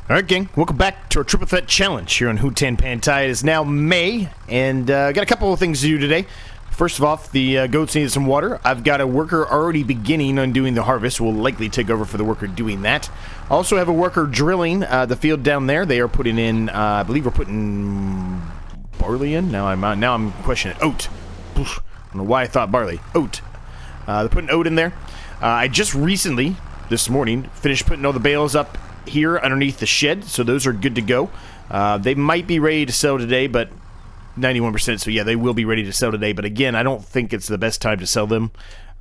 Alright, gang, welcome back to our Triple Threat Challenge here on Hutan Pantai. It is now May, and got a couple of things to do today. First of all, the goats need some water. I've got a worker already beginning on doing the harvest. We'll likely take over for the worker doing that. I also have a worker drilling the field down there. They are putting in, I believe we're putting barley in. Now I'm questioning it. Oat. I don't know why I thought barley. Oat. They're putting oat in there. I just recently, this morning, finished putting all the bales up here underneath the shed, so those are good to go. They might be ready to sell today, but 91%, so yeah, they will be ready to sell today. But again, I don't think it's the best time to sell them.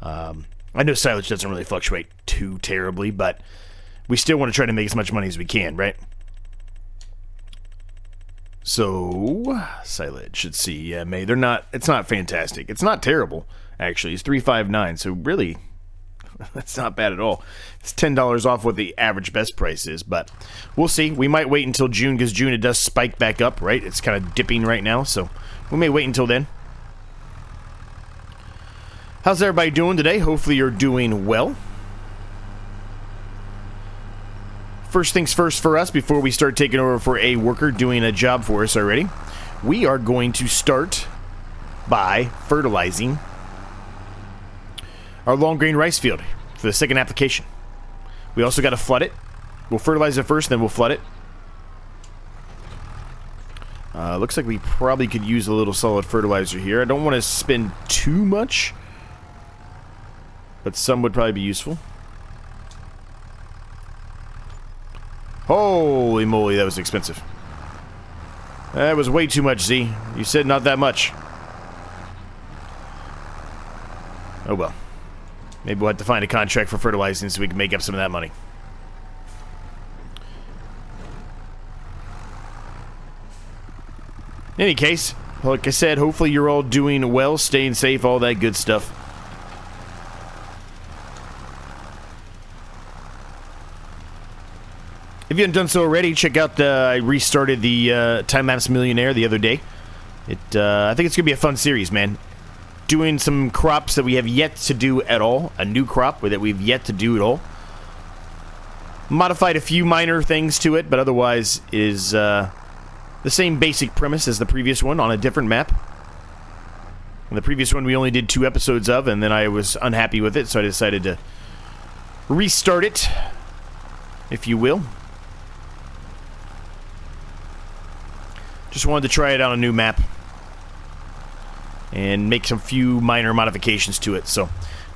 I know silage doesn't really fluctuate too terribly, but we still want to try to make as much money as we can, right? So, silage, let's see. Yeah, May, it's not fantastic. It's not terrible, actually. It's 359, so really, that's not bad at all. It's $10 off what the average best price is, but we'll see. We might wait until June, because June it does spike back up, right? It's kind of dipping right now, so we may wait until then. How's everybody doing today? Hopefully you're doing well. First things first for us, before we start taking over for a worker doing a job for us already, we are going to start by fertilizing our long grain rice field for the second application. We also got to flood it. We'll fertilize it first, then we'll flood it. Looks like we probably could use a little solid fertilizer here. I don't want to spend too much, but some would probably be useful. Holy moly, that was expensive. That was way too much, Z. You said not that much. Oh well. Maybe we'll have to find a contract for fertilizing so we can make up some of that money. In any case, like I said, hopefully you're all doing well, staying safe, all that good stuff. If you haven't done so already, check out I restarted the Time-Lapse Millionaire the other day. I think it's going to be a fun series, man. Doing some crops that we have yet to do at all. A new crop that we've yet to do at all. Modified a few minor things to it, but otherwise is the same basic premise as the previous one on a different map. And the previous one we only did 2 episodes of, and then I was unhappy with it, so I decided to restart it, if you will. Just wanted to try it on a new map and make some few minor modifications to it. So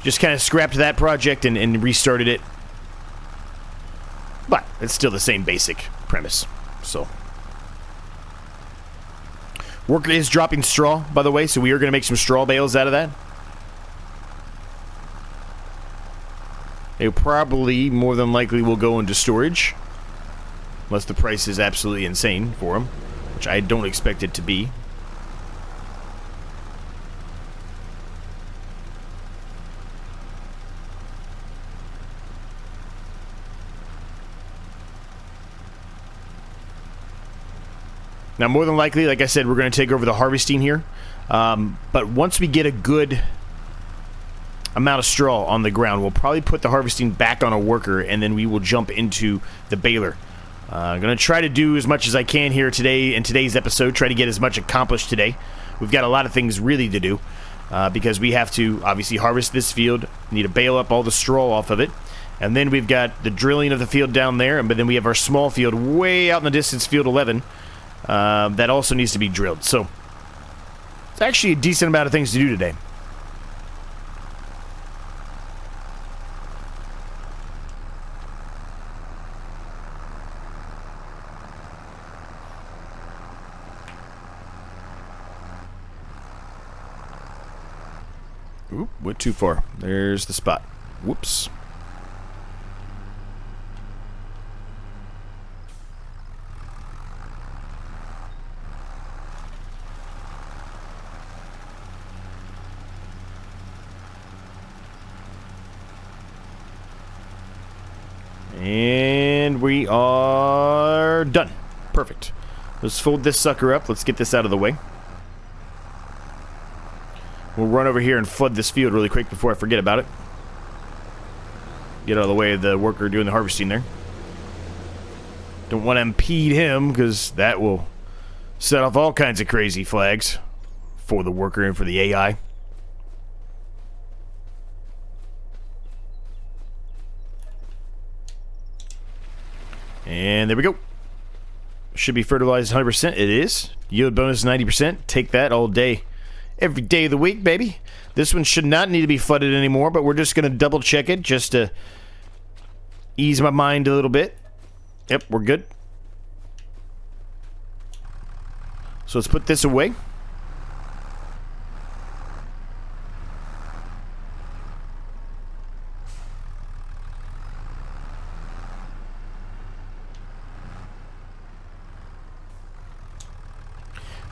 just kind of scrapped that project and restarted it. But it's still the same basic premise. So worker is dropping straw, by the way, so we are going to make some straw bales out of that. They probably, more than likely, will go into storage, unless the price is absolutely insane for them, which I don't expect it to be. Now, more than likely, like I said, we're going to take over the harvesting here. But once we get a good amount of straw on the ground, we'll probably put the harvesting back on a worker, and then we will jump into the baler. I'm going to try to do as much as I can here today in today's episode, try to get as much accomplished today. We've got a lot of things really to do, because we have to obviously harvest this field, need to bale up all the straw off of it, and then we've got the drilling of the field down there, but then we have our small field way out in the distance, field 11, that also needs to be drilled. So it's actually a decent amount of things to do today. Oop, went too far. There's the spot. Whoops. And we are done. Perfect. Let's fold this sucker up. Let's get this out of the way. We'll run over here and flood this field really quick before I forget about it. Get out of the way of the worker doing the harvesting there. Don't want to impede him, because that will set off all kinds of crazy flags for the worker and for the AI. And there we go. Should be fertilized 100%. It is. Yield bonus 90%. Take that all day. Every day of the week, baby. This one should not need to be flooded anymore, but we're just going to double check it just to ease my mind a little bit. Yep, we're good. So let's put this away.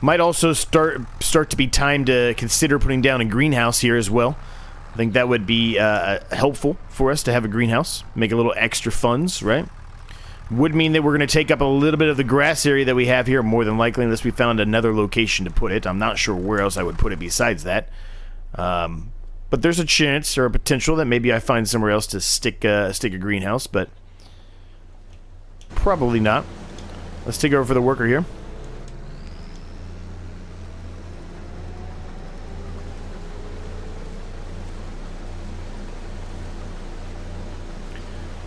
Might also start to be time to consider putting down a greenhouse here as well. I think that would be helpful for us to have a greenhouse. Make a little extra funds, right? Would mean that we're going to take up a little bit of the grass area that we have here, more than likely, unless we found another location to put it. I'm not sure where else I would put it besides that. But there's a chance or a potential that maybe I find somewhere else to stick a greenhouse, but probably not. Let's take over for the worker here.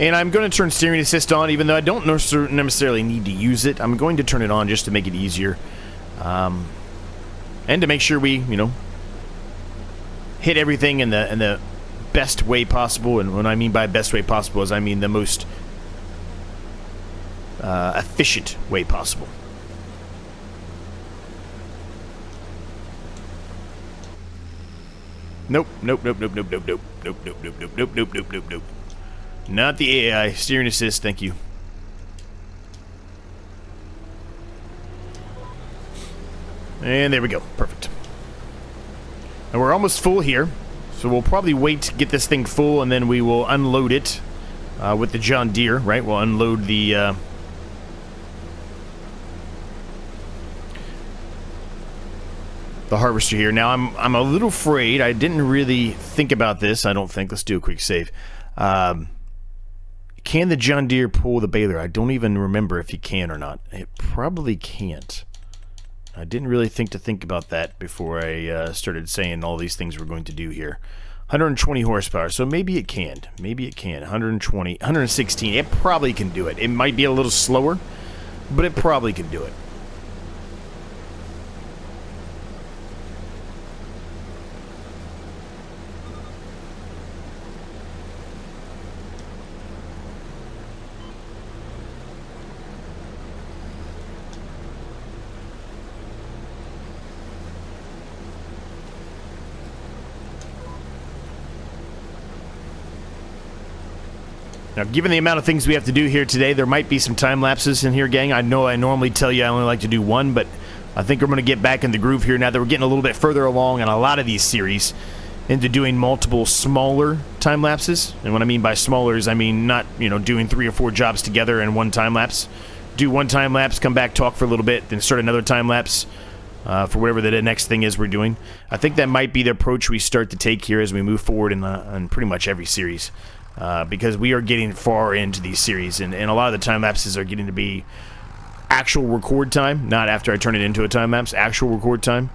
And I'm going to turn steering assist on, even though I don't necessarily need to use it. I'm going to turn it on just to make it easier. And to make sure we, you know, hit everything in the best way possible. And what I mean by best way possible is I mean the most efficient way possible. Nope, nope, nope, nope, nope, nope, nope, nope, nope, nope, nope, nope, nope, nope, nope, nope. Not the AI. Steering assist, thank you. And there we go. Perfect. And we're almost full here. So we'll probably wait to get this thing full, and then we will unload it with the John Deere, right? We'll unload the harvester here. Now, I'm a little afraid. I didn't really think about this, I don't think. Let's do a quick save. Can the John Deere pull the baler? I don't even remember if he can or not. It probably can't. I didn't really think about that before I started saying all these things we're going to do here. 120 horsepower, so maybe it can. Maybe it can. 120, 116. It probably can do it. It might be a little slower, but it probably can do it. Now, given the amount of things we have to do here today, there might be some time lapses in here, gang. I know I normally tell you I only like to do one, but I think we're going to get back in the groove here now that we're getting a little bit further along in a lot of these series into doing multiple smaller time lapses. And what I mean by smaller is I mean not, you know, doing 3 or 4 jobs together in one time lapse. Do one time lapse, come back, talk for a little bit, then start another time lapse for whatever the next thing is we're doing. I think that might be the approach we start to take here as we move forward in pretty much every series. Because we are getting far into these series, and a lot of the time lapses are getting to be actual record time, not after I turn it into a time lapse, actual record time,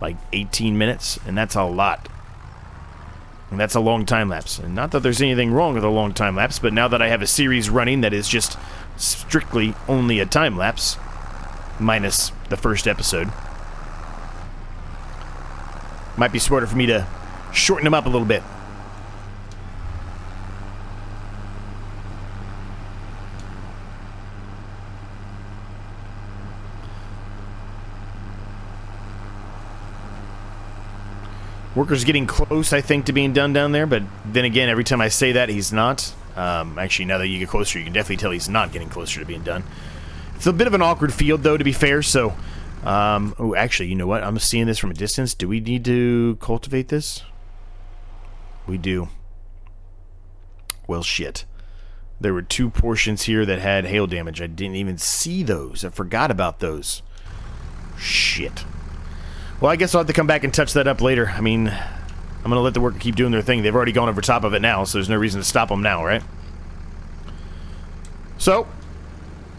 like 18 minutes, and that's a lot. And that's a long time lapse. And not that there's anything wrong with a long time lapse, but now that I have a series running that is just strictly only a time lapse, minus the first episode, might be smarter for me to shorten them up a little bit. Worker's getting close, I think, to being done down there, but then again, every time I say that, he's not. Actually, now that you get closer, you can definitely tell he's not getting closer to being done. It's a bit of an awkward field, though, to be fair, so... oh, actually, you know what? I'm seeing this from a distance. Do we need to cultivate this? We do. Well, shit. There were 2 portions here that had hail damage. I didn't even see those. I forgot about those. Shit. Well, I guess I'll have to come back and touch that up later. I mean, I'm going to let the worker keep doing their thing. They've already gone over top of it now, so there's no reason to stop them now, right? So,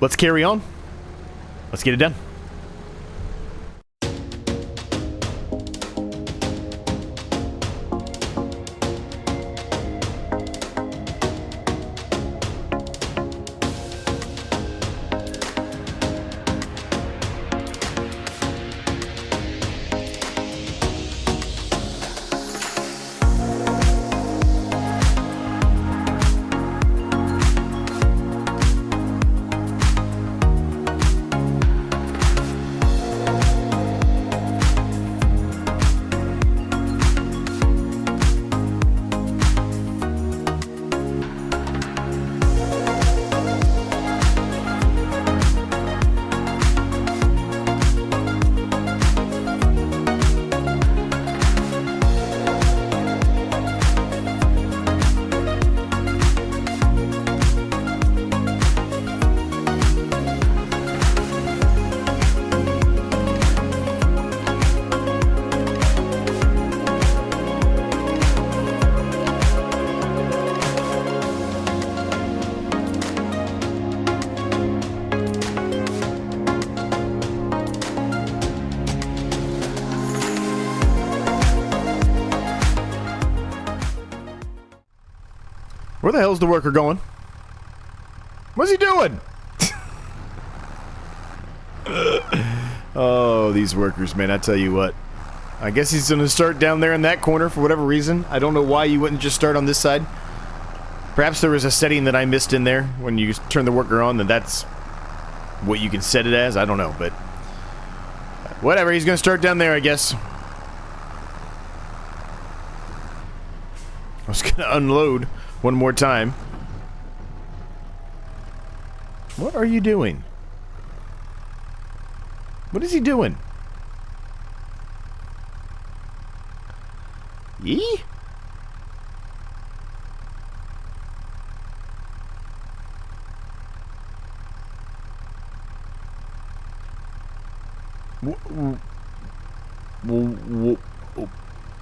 let's carry on. Let's get it done. Where the hell's the worker going? What's he doing? Oh, these workers, man, I tell you what. I guess he's going to start down there in that corner for whatever reason. I don't know why you wouldn't just start on this side. Perhaps there was a setting that I missed in there when you turn the worker on, then that's what you can set it as. I don't know, but whatever, he's going to start down there, I guess. I was going to unload one more time. What are you doing? What is he doing? Yee?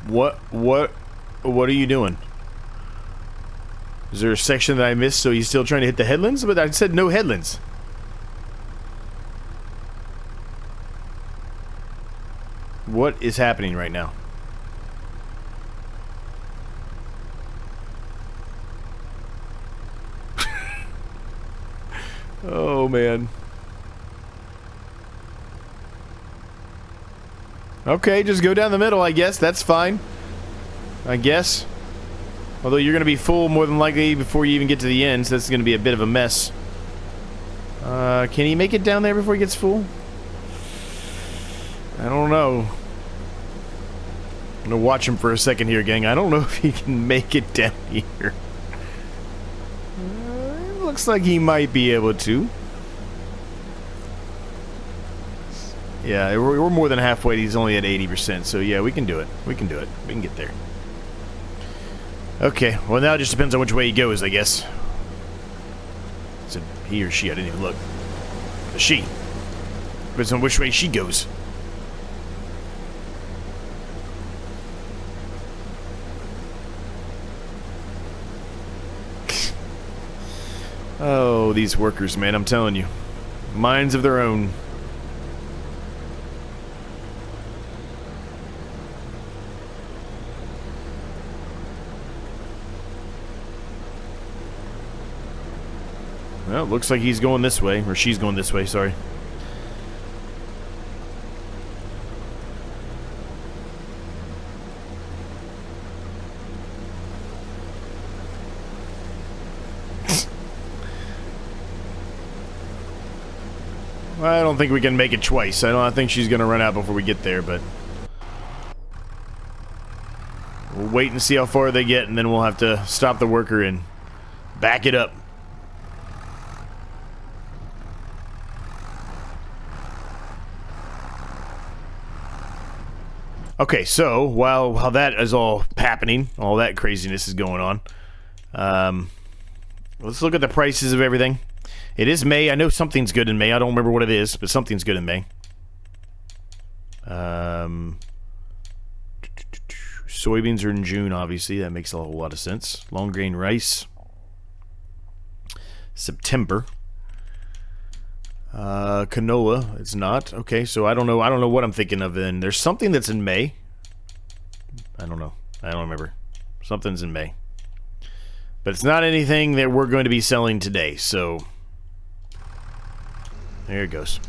What are you doing? Is there a section that I missed so he's still trying to hit the headlands? But I said no headlands. What is happening right now? Oh, man. Okay, just go down the middle, I guess. That's fine. I guess. Although you're going to be full more than likely before you even get to the end, so that's going to be a bit of a mess. Can he make it down there before he gets full? I don't know. I'm going to watch him for a second here, gang. I don't know if he can make it down here. Looks like he might be able to. Yeah, we're more than halfway. He's only at 80%, so yeah, we can do it. We can do it. We can get there. Okay, well now it just depends on which way he goes, I guess. Is it he or she? I didn't even look. The she. Depends on which way she goes. Oh, these workers, man, I'm telling you. Minds of their own. Well, it looks like he's going this way, or she's going this way, sorry. I don't think we can make it twice. I think she's going to run out before we get there, but we'll wait and see how far they get, and then we'll have to stop the worker and back it up. Okay, so while that is all happening, all that craziness is going on, let's look at the prices of everything. It is May. I know something's good in May. I don't remember what it is, but something's good in May. Soybeans are in June, obviously. That makes a whole lot of sense. Long grain rice. September. Canola, it's not. Okay, so I don't know what I'm thinking of then. There's something that's in May. I don't know. I don't remember. Something's in May. But it's not anything that we're going to be selling today, so there it goes.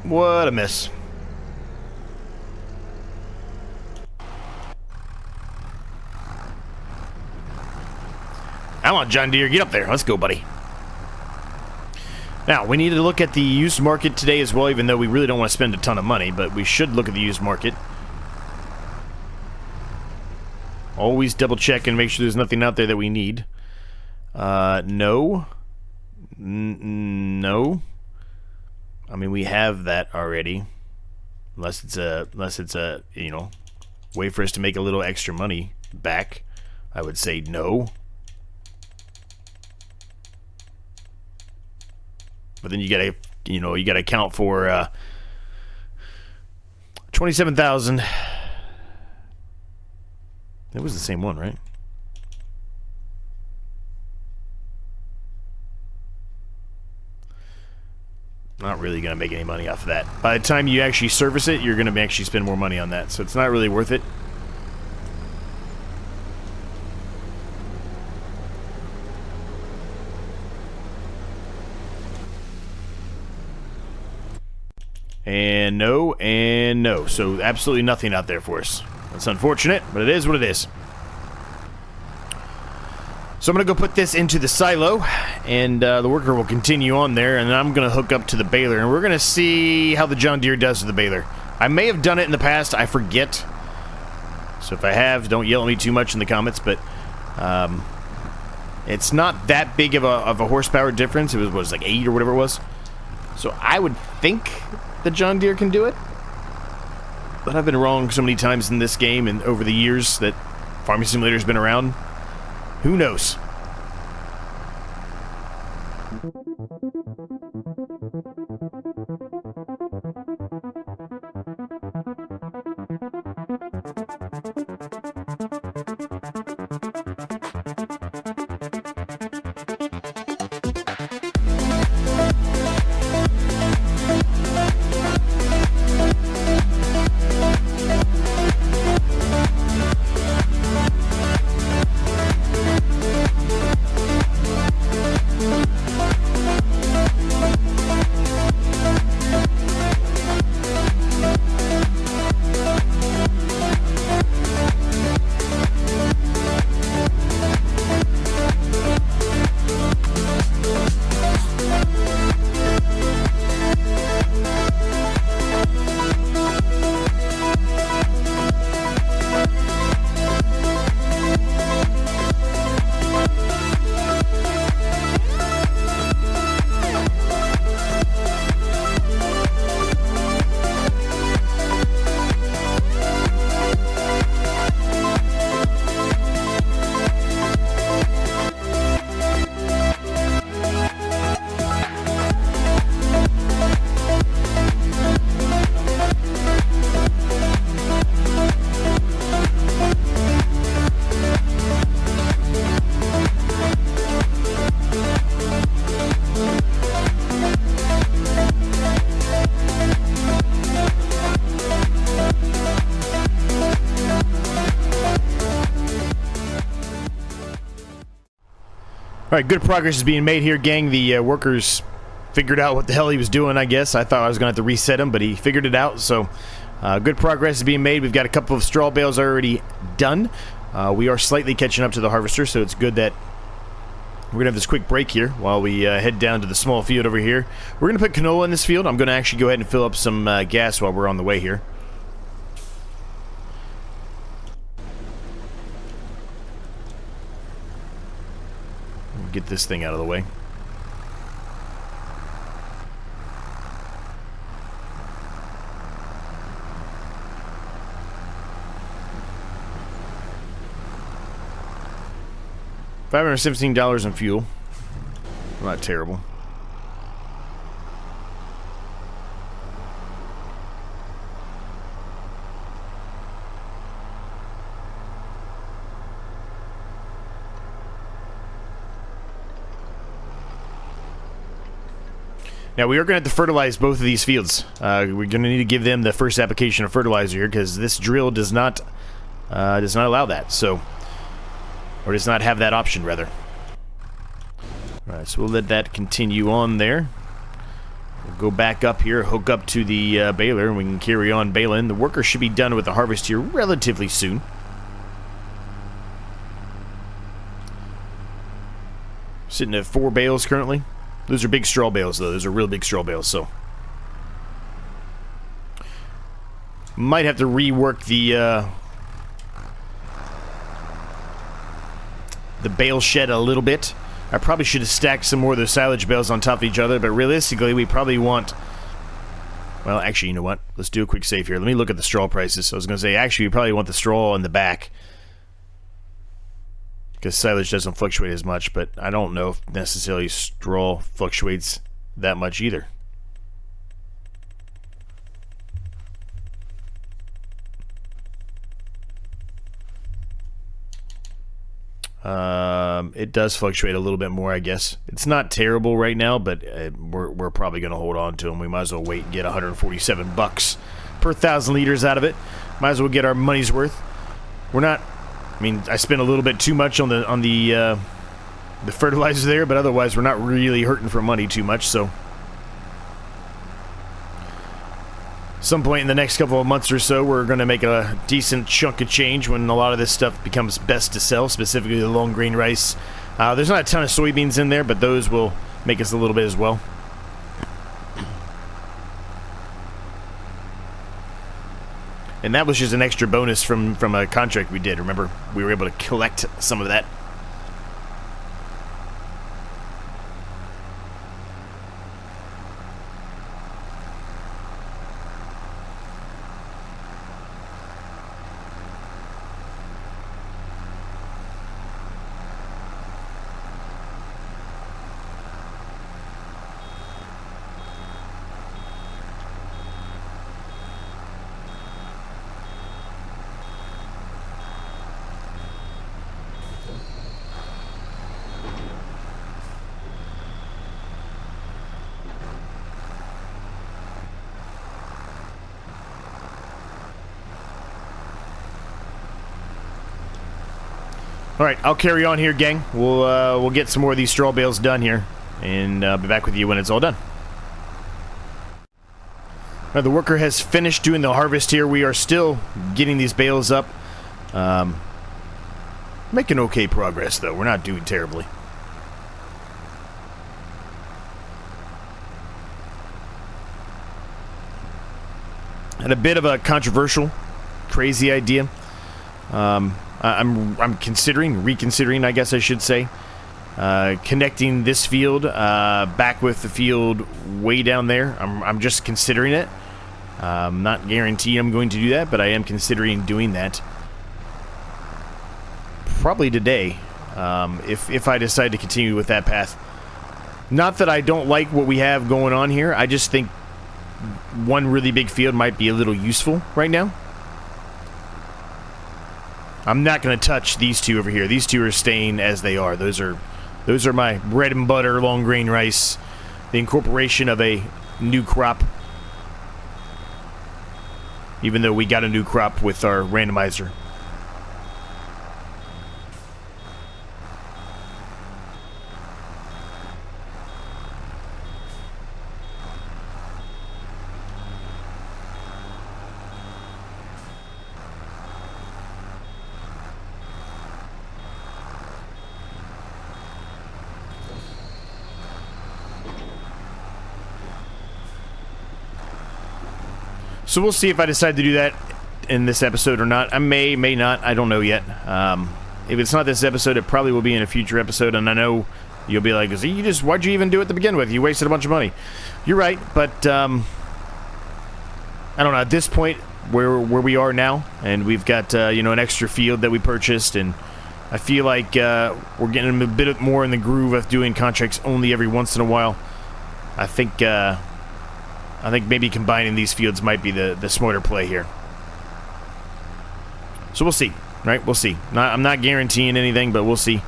What a mess. Come on, John Deere, get up there. Let's go, buddy. Now, we need to look at the used market today as well, even though we really don't want to spend a ton of money, but we should look at the used market. Always double check and make sure there's nothing out there that we need. No. No. I mean, we have that already. Unless it's a, you know, way for us to make a little extra money back. I would say no. But then you gotta, you know, you gotta account for 27,000. It was the same one, right? Not really gonna make any money off of that. By the time you actually service it, you're gonna actually spend more money on that, so it's not really worth it. And no. So absolutely nothing out there for us. That's unfortunate, but it is what it is. So I'm going to go put this into the silo, and the worker will continue on there, and then I'm going to hook up to the baler, and we're going to see how the John Deere does with the baler. I may have done it in the past. I forget. So if I have, don't yell at me too much in the comments, but it's not that big of a horsepower difference. It was like 8 or whatever it was. So I would think the John Deere can do it, but I've been wrong so many times in this game and over the years that Farming Simulator's been around. Who knows? Alright, good progress is being made here, gang. The workers figured out what the hell he was doing, I guess. I thought I was going to have to reset him, but he figured it out. So, good progress is being made. We've got a couple of straw bales already done. We are slightly catching up to the harvester, so it's good that we're going to have this quick break here while we head down to the small field over here. We're going to put canola in this field. I'm going to actually go ahead and fill up some gas while we're on the way here. Get this thing out of the way. $517 in fuel. Not terrible. Now, we are going to have to fertilize both of these fields. We're going to need to give them the first application of fertilizer here, because this drill does not allow that, so... Or does not have that option, rather. Alright, so we'll let that continue on there. We'll go back up here, hook up to the baler, and we can carry on baling. The worker should be done with the harvest here relatively soon. Sitting at 4 bales currently. Those are big straw bales, though. Those are real big straw bales, so... Might have to rework the bale shed a little bit. I probably should have stacked some more of those silage bales on top of each other, but realistically, we probably want... Well, actually, you know what? Let's do a quick save here. Let me look at the straw prices. I was going to say, actually, we probably want the straw in the back, because silage doesn't fluctuate as much, but I don't know if necessarily straw fluctuates that much either. It does fluctuate a little bit more, I guess. It's not terrible right now, but we're probably going to hold on to them. We might as well wait and get 147 bucks per 1,000 liters out of it. Might as well get our money's worth. We're not... I mean, I spent a little bit too much on the fertilizer there, but otherwise we're not really hurting for money too much, so... Some point in the next couple of months or so, we're going to make a decent chunk of change when a lot of this stuff becomes best to sell, specifically the long grain rice. There's not a ton of soybeans in there, but those will make us a little bit as well. And that was just an extra bonus from a contract we did. Remember, we were able to collect some of that. Alright, I'll carry on here, gang. We'll get some more of these straw bales done here, and be back with you when it's all done. Now, the worker has finished doing the harvest here. We are still getting these bales up. Making okay progress, though. We're not doing terribly. And a bit of a controversial, crazy idea. I'm reconsidering, I guess I should say, connecting this field back with the field way down there. I'm just considering it. I'm not guaranteeing I'm going to do that, but I am considering doing that. Probably today, if I decide to continue with that path. Not that I don't like what we have going on here. I just think one really big field might be a little useful right now. I'm not going to touch these two over here. These two are staying as they are. Those are my bread and butter long grain rice. The incorporation of a new crop. Even though we got a new crop with our randomizer. So we'll see if I decide to do that in this episode or not. I may not. I don't know yet. If it's not this episode, it probably will be in a future episode. And I know you'll be like, why'd you even do it to begin with? You wasted a bunch of money. You're right, but I don't know. At this point, where we are now, and we've got an extra field that we purchased, and I feel like we're getting a bit more in the groove of doing contracts only every once in a while. I think maybe combining these fields might be the smarter play here. So we'll see, right? We'll see. I'm not guaranteeing anything, but we'll see.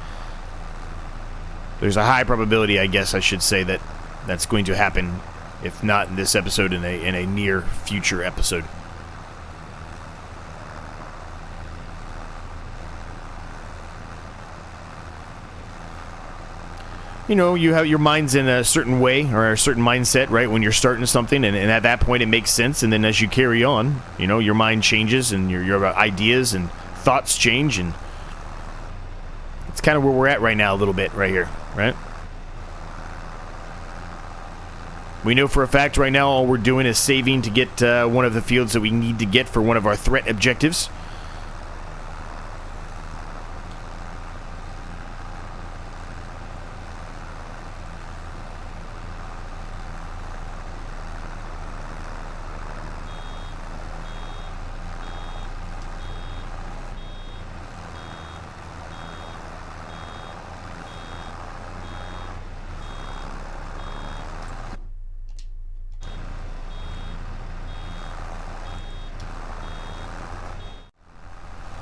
There's a high probability, I guess I should say, that that's going to happen If not in this episode, in a near future episode. You know, you have your mind's in a certain way or a certain mindset, right? When you're starting something, and at that point it makes sense. And then as you carry on, you know, your mind changes and your ideas and thoughts change, and it's kind of where we're at right now, a little bit right here, right? We know for a fact right now all we're doing is saving to get one of the fields that we need to get for one of our threat objectives.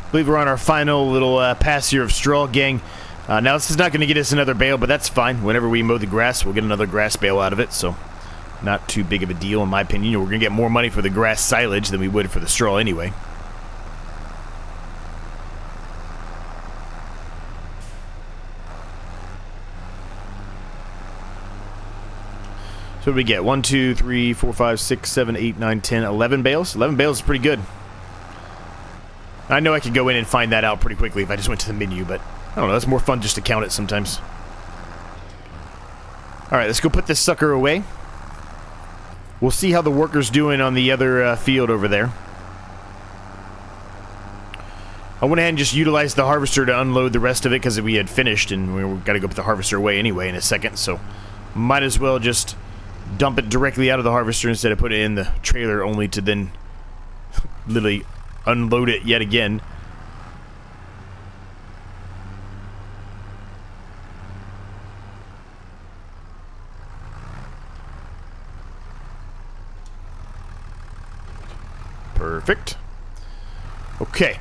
I believe we're on our final little pass here of straw, gang. Now, this is not going to get us another bale, but that's fine. Whenever we mow the grass, we'll get another grass bale out of it, so not too big of a deal, in my opinion. We're going to get more money for the grass silage than we would for the straw anyway. So what do we get? 1, 2, 3, 4, 5, 6, 7, 8, 9, 10, 11 bales? 11 bales is pretty good. I know I could go in and find that out pretty quickly if I just went to the menu, but I don't know, it's more fun just to count it sometimes. Alright, let's go put this sucker away. We'll see how the worker's doing on the other field over there. I went ahead and just utilized the harvester to unload the rest of it because we had finished, and we've got to go put the harvester away anyway in a second, so might as well just dump it directly out of the harvester instead of put it in the trailer, only to then literally unload it yet again. Perfect. Okay.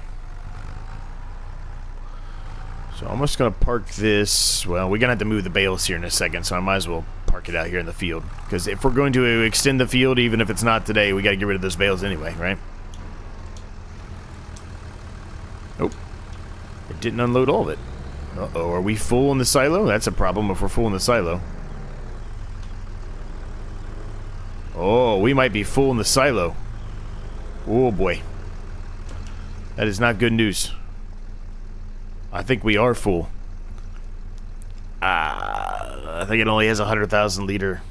So I'm just going to park this. Well, we're going to have to move the bales here in a second, so I might as well park it out here in the field. Because if we're going to extend the field, even if it's not today, we got to get rid of those bales anyway, right? Oh, it didn't unload all of it. Uh-oh, are we full in the silo? That's a problem if we're full in the silo. Oh, we might be full in the silo. Oh boy. That is not good news. I think we are full. I think it only has 100,000 liter.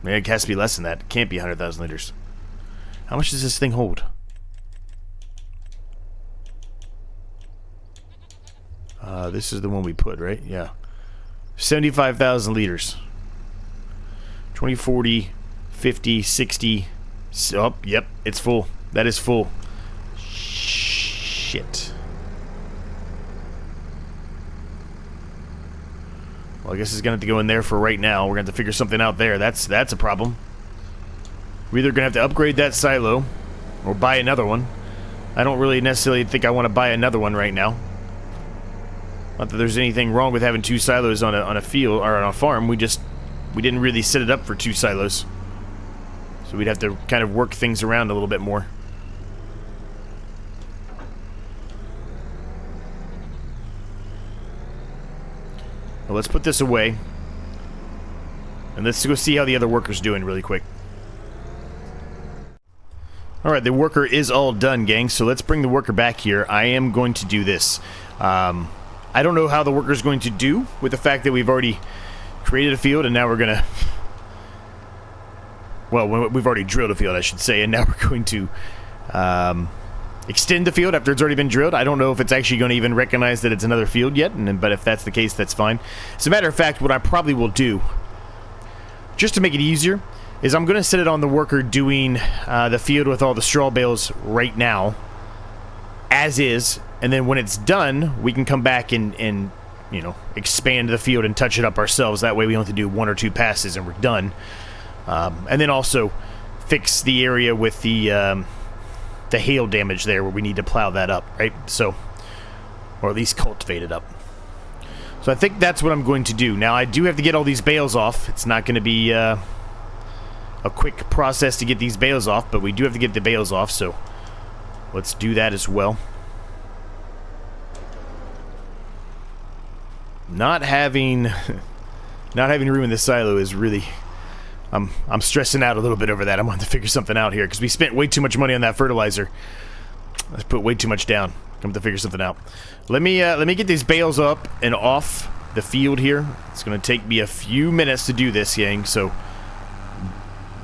Maybe it has to be less than that. It can't be 100,000 liters. How much does this thing hold? This is the one we put, right? Yeah. 75,000 liters. 20, 40, 50, 60. Oh, yep, it's full. That is full. Shit. Well, I guess it's going to have to go in there for right now. We're going to have to figure something out there. That's a problem. We're either going to have to upgrade that silo or buy another one. I don't really necessarily think I want to buy another one right now. Not that there's anything wrong with having two silos on a field or on a farm. We didn't really set it up for two silos. So we'd have to kind of work things around a little bit more. Well, let's put this away. And let's go see how the other worker's doing really quick. Alright, the worker is all done, gang. So let's bring the worker back here. I am going to do this. I don't know how the worker's going to do with the fact that we've already created a field and now we're going to... Well, we've already drilled a field, I should say, and now we're going to extend the field after it's already been drilled. I don't know if it's actually going to even recognize that it's another field yet, but if that's the case, that's fine. As a matter of fact, what I probably will do, just to make it easier, is I'm going to set it on the worker doing the field with all the straw bales right now, as is, and then when it's done, we can come back and you know, expand the field and touch it up ourselves. That way we only have to do 1 or 2 passes and we're done. And then also fix the area with the hail damage there where we need to plow that up, right? So, or at least cultivate it up. So I think that's what I'm going to do. Now, I do have to get all these bales off. It's not going to be a quick process to get these bales off, but we do have to get the bales off, so let's do that as well. Not having room in the silo is really... I'm stressing out a little bit over that. I'm going to figure something out here, because we spent way too much money on that fertilizer. Let's put way too much down. I'm going to figure something out. Let me get these bales up and off the field here. It's going to take me a few minutes to do this, gang, so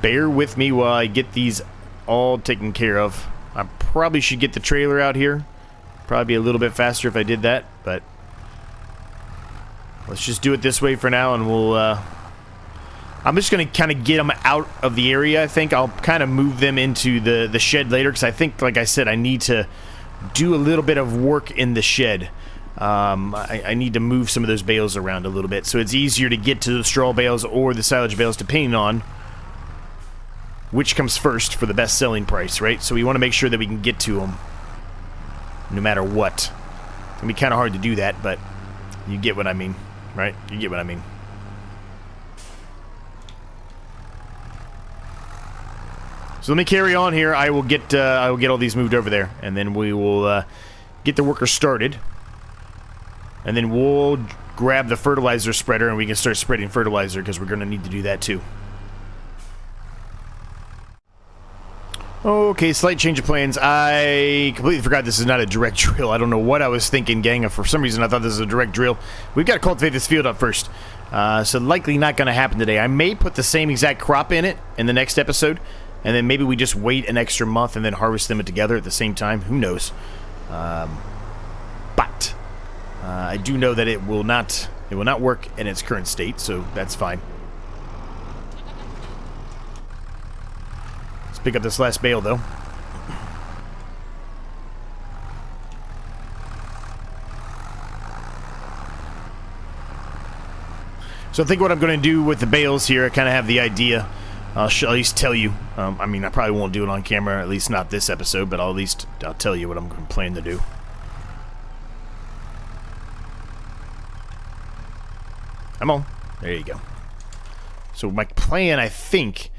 bear with me while I get these all taken care of. I probably should get the trailer out here. Probably be a little bit faster if I did that, but let's just do it this way for now, and we'll, I'm just going to kind of get them out of the area, I think. I'll kind of move them into the shed later, because I think, like I said, I need to do a little bit of work in the shed. I need to move some of those bales around a little bit, so it's easier to get to the straw bales or the silage bales, depending on which comes first for the best selling price, right? So we want to make sure that we can get to them no matter what. It's going to be kind of hard to do that, but you get what I mean, right? You get what I mean. So let me carry on here. I will get all these moved over there, and then we will get the workers started, and then we'll grab the fertilizer spreader, and we can start spreading fertilizer, because we're going to need to do that too. Okay, slight change of plans. I completely forgot this is not a direct drill. I don't know what I was thinking, gang. For some reason, I thought this was a direct drill. We've got to cultivate this field up first. So likely not going to happen today. I may put the same exact crop in it in the next episode, and then maybe we just wait an extra month and then harvest them together at the same time. Who knows? But I do know that it will not work in its current state, so that's fine. Let's pick up this last bale, though. So I think what I'm going to do with the bales here, I kind of have the idea. I'll at least tell you. I mean, I probably won't do it on camera, at least not this episode, but I'll tell you what I'm planning to do. Come on. There you go. So my plan, I think,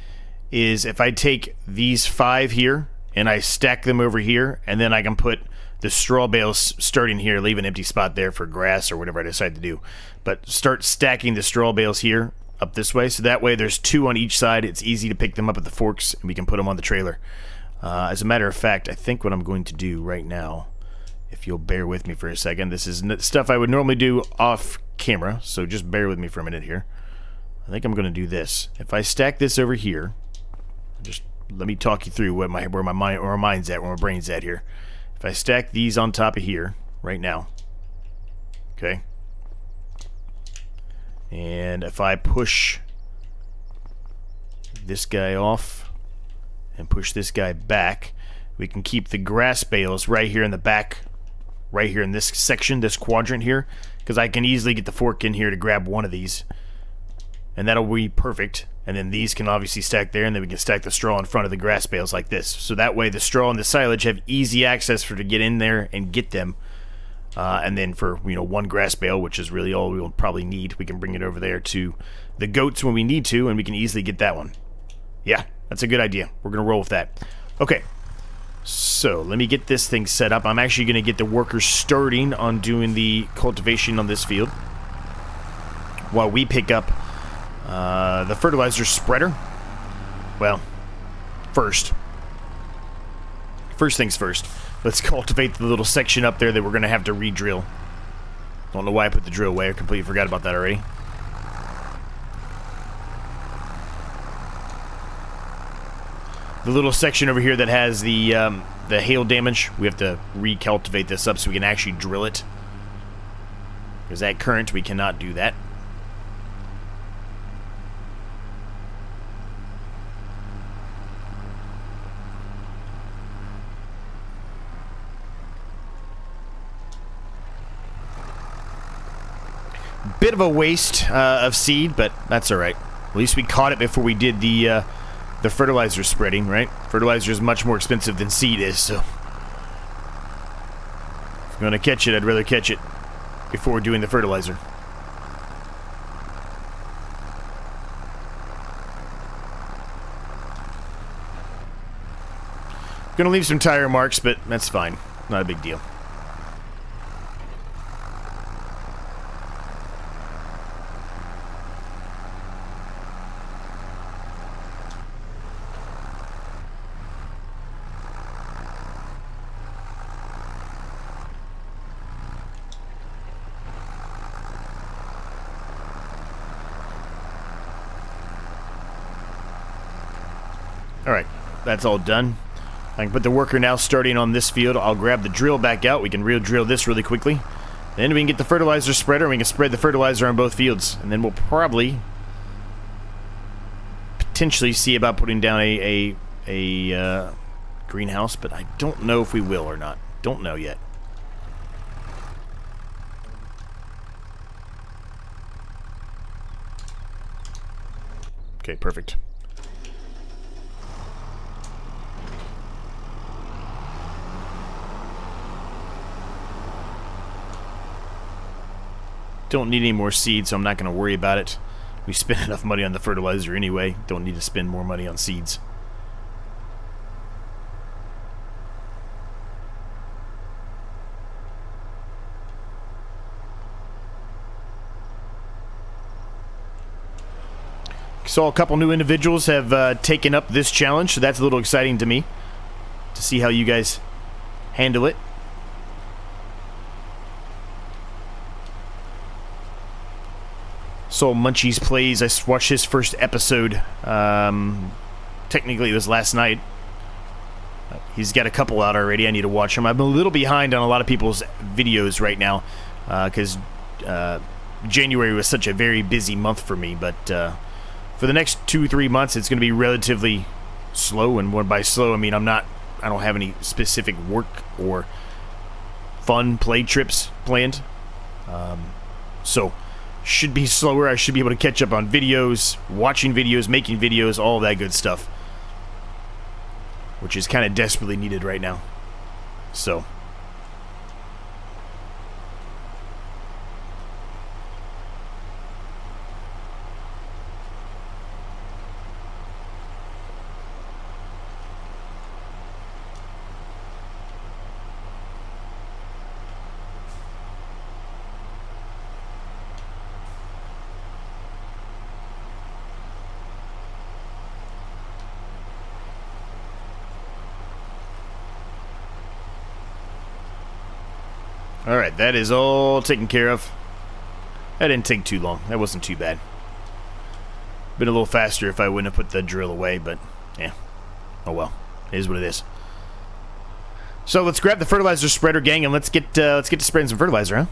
is if I take these 5 here and I stack them over here, and then I can put the straw bales starting here, leave an empty spot there for grass or whatever I decide to do. But start stacking the straw bales here up this way, so that way there's 2 on each side. It's easy to pick them up at the forks, and we can put them on the trailer. As a matter of fact, I think what I'm going to do right now, if you'll bear with me for a second, this is stuff I would normally do off camera, so just bear with me for a minute here. I think I'm going to do this. If I stack this over here, just let me talk you through where my mind's at, where my brain's at here. If I stack these on top of here right now, okay, and if I push this guy off and push this guy back, we can keep the grass bales right here in the back, right here in this section, this quadrant here, because I can easily get the fork in here to grab one of these, and that'll be perfect. And then these can obviously stack there, and then we can stack the straw in front of the grass bales like this. So that way the straw and the silage have easy access to get in there and get them. And then for, one grass bale, which is really all we will probably need, we can bring it over there to the goats when we need to, and we can easily get that one. Yeah, that's a good idea. We're going to roll with that. Okay, so let me get this thing set up. I'm actually going to get the workers starting on doing the cultivation on this field while we pick up the fertilizer spreader. Well, first things first. Let's cultivate the little section up there that we're going to have to re-drill. Don't know why I put the drill away. I completely forgot about that already. The little section over here that has the hail damage, we have to re-cultivate this up so we can actually drill it. Because at current, we cannot do that. Bit of a waste of seed, but that's all right. At least we caught it before we did the fertilizer spreading, right? Fertilizer is much more expensive than seed is, so if I'm going to catch it, I'd rather catch it before doing the fertilizer. Gonna leave some tire marks, but that's fine. Not a big deal. Alright, that's all done. I can put the worker now starting on this field. I'll grab the drill back out. We can drill this really quickly. Then we can get the fertilizer spreader and we can spread the fertilizer on both fields. And then we'll probably potentially see about putting down a greenhouse, but I don't know if we will or not. Don't know yet. Okay, perfect. Don't need any more seeds, so I'm not going to worry about it. We spent enough money on the fertilizer anyway. Don't need to spend more money on seeds. Saw a couple new individuals have taken up this challenge, so that's a little exciting to me to see how you guys handle it. Saw Munchie's Plays. I watched his first episode. Technically, it was last night. He's got a couple out already. I need to watch them. I'm a little behind on a lot of people's videos right now because January was such a very busy month for me. But for the next 2-3 months, it's going to be relatively slow. And when by slow, I mean I don't have any specific work or fun play trips planned. So should be slower. I should be able to catch up on videos, watching videos, making videos, all that good stuff, which is kind of desperately needed right now. So alright, that is all taken care of. That didn't take too long. That wasn't too bad. Been a little faster if I wouldn't have put the drill away, but yeah. Oh well. It is what it is. So let's grab the fertilizer spreader, gang, and let's get to spreading some fertilizer, huh?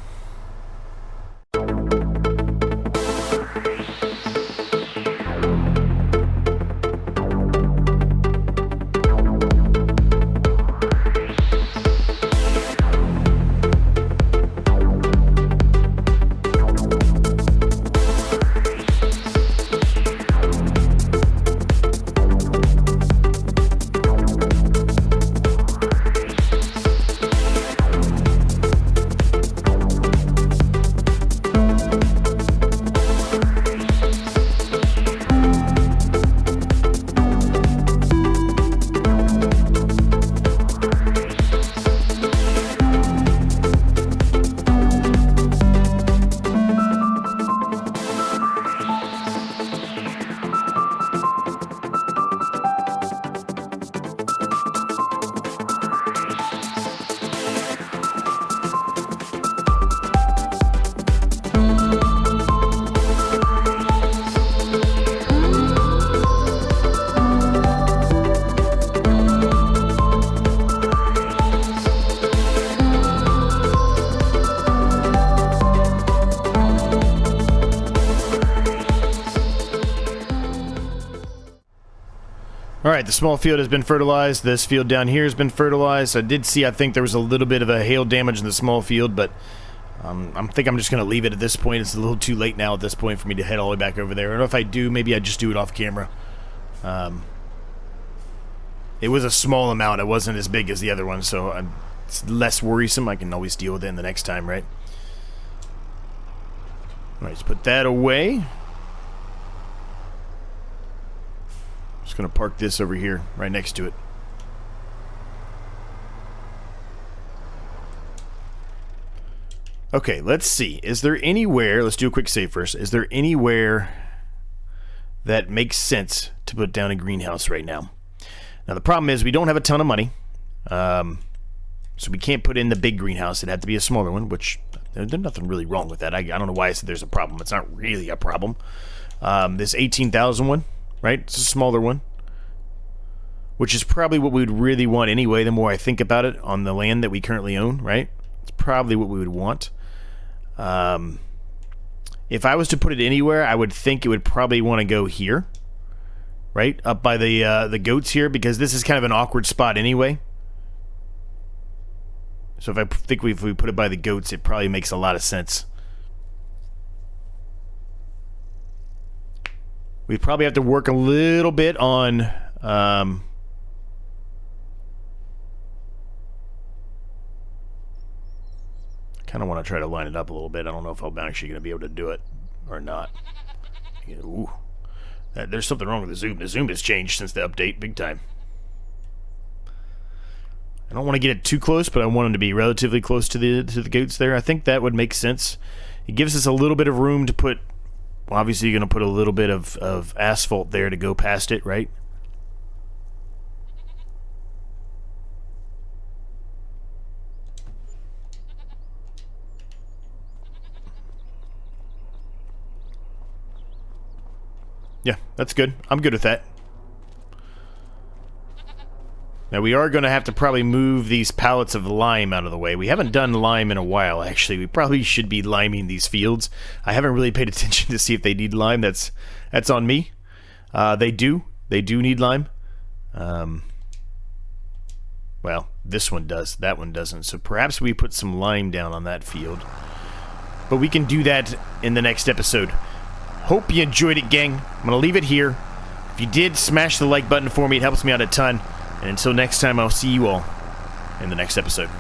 Alright, the small field has been fertilized. This field down here has been fertilized. I did see, I think there was a little bit of a hail damage in the small field, but I think I'm just going to leave it at this point. It's a little too late now at this point for me to head all the way back over there. I don't know if I do, maybe I just do it off camera. It was a small amount. It wasn't as big as the other one, so it's less worrisome. I can always deal with it the next time, right? Alright, let's put that away. Just gonna park this over here, right next to it. Okay, let's see. Is there anywhere, let's do a quick save first. Is there anywhere that makes sense to put down a greenhouse right now? Now the problem is we don't have a ton of money. So we can't put in the big greenhouse. It'd have to be a smaller one, which there's nothing really wrong with that. I don't know why I said there's a problem. It's not really a problem. This 18,000 one, right? It's a smaller one, which is probably what we would really want anyway, the more I think about it, on the land that we currently own, right? It's probably what we would want. If I was to put it anywhere, I would think it would probably want to go here, right? Up by the goats here, because this is kind of an awkward spot anyway. So if if we put it by the goats, it probably makes a lot of sense. We'd probably have to work a little bit on kind of want to try to line it up a little bit. I don't know if I'm actually going to be able to do it or not. Ooh. There's something wrong with the zoom. The zoom has changed since the update, big time. I don't want to get it too close, but I want them to be relatively close to the goats there. I think that would make sense. It gives us a little bit of room to put... Well, obviously you're going to put a little bit of asphalt there to go past it, right? Yeah, that's good. I'm good with that. Now we are going to have to probably move these pallets of lime out of the way. We haven't done lime in a while, actually. We probably should be liming these fields. I haven't really paid attention to see if they need lime. That's on me. They do. They do need lime. Well, this one does. That one doesn't. So perhaps we put some lime down on that field. But we can do that in the next episode. Hope you enjoyed it, gang. I'm going to leave it here. If you did, smash the like button for me. It helps me out a ton. And until next time, I'll see you all in the next episode.